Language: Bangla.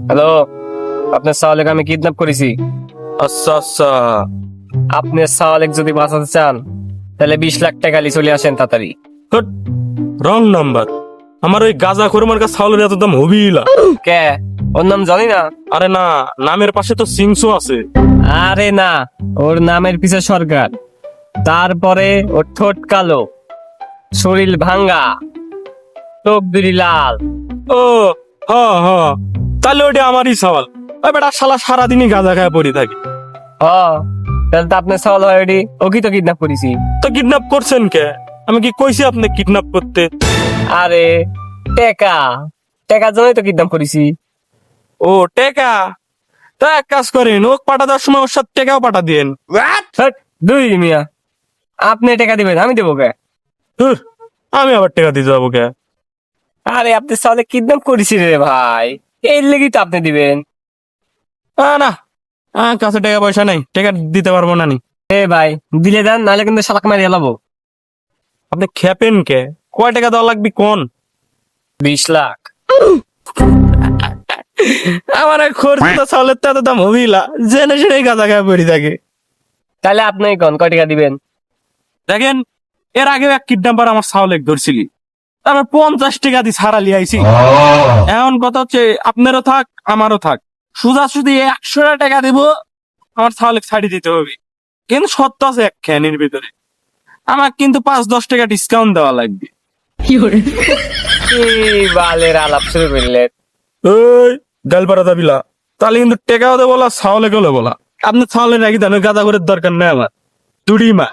হ্যালো, আপনার সাওয়ালেক আমি কিডন্যাপ করেছি। আচ্ছা আচ্ছা, আপনি সাওয়ালেক যদি বাঁচাতে চান তাহলে 20 লাখ টাকা নিয়ে চলে আসেন তাড়াতাড়ি। Wrong number. আমার ওই গাঁজা খোরমার কাছে ছাগলের এত দাম হবেই না। কে? ওর নাম জানি না। আরে না, নামের পাশে তো সিংসও আছে। আরে না, ওর নামের পিছে সরকার। তারপরে ওর ঠোঁট কালো, শরীর ভাঙ্গা, চোখ দুটি লাল। ও হ হ, তাহলে ওটা আমারই সওয়াল। ওই বেটা শালা সারাদিনই গাঁজা খায় পড়ে থাকে। হ, তাহলে তো আপনার সাওয়াল হয় ওটি। ওকে তো কিডন্যাপ করেছি। তো কিডন্যাপ করছেন কে? আমি কি কইছি আপনি কিডন্যাপ করতে? আরে টেকা, টেকার জন্যই তো কিডন্যাপ করেছি। ও টেকা, তা এক কাজ করেন, ও পাঠা দেওয়ার সময় ওর সাথে টেকাও পাঠা দিয়েন। হ্যাট, দুই মিয়া, আপনি টাকা দিবেন আমি দেবো কে? ধুর, আমি আবার টেকা দিতে যাবো কে? আরে আপনি সাওয়ালে কিডন্যাপ করেছি রে ভাই, এর লেগেই তো আপনি দিবেন। না, কাছে টাকা পয়সা নাই, টাকা দিতে পারবো না নি। এ ভাই, দিলে দেন, নাহলে কিন্তু শালাক মারি এলাবো। আপনি খেপেন কে? কয় টাকা দেওয়া লাগবে কোন? 20 লাখ। আমার খরচ চাউলের তো এত দাম হবিলা, জেনে শুনে গাঁজা খায় পড়ে থাকে। তাহলে আপনি কোন কয় টাকা দিবেন? দেখেন, এর আগেও এক কিডন্যাপার আমার ছাওলেক ধরছিলি, তারপর 50 টাকা দিয়ে ছাড়া লিয়াইছি। এখন কথা হচ্ছে, আপনারও থাক আমারও থাক, সুজা সুদি 100 টাকা দিব, আমার ছাওলেক ছাড়ি দিতে হবে। কিন্তু সত্য আছে এক খ্যানির ভিতরে, আমার কিন্তু 5-10 টাকা ডিসকাউন্ট দেওয়া লাগবে। কি বালের আলাপ শুরু করলেন? ওই গালপাড়া দাবিলা, তাহলে কিন্তু টেকাও দে বলা, ছাওলেকেও বলা। আপনি ছাওলে নাকি দেন, গাঁদা করে দরকার নেই আমার, দুড়ি মা।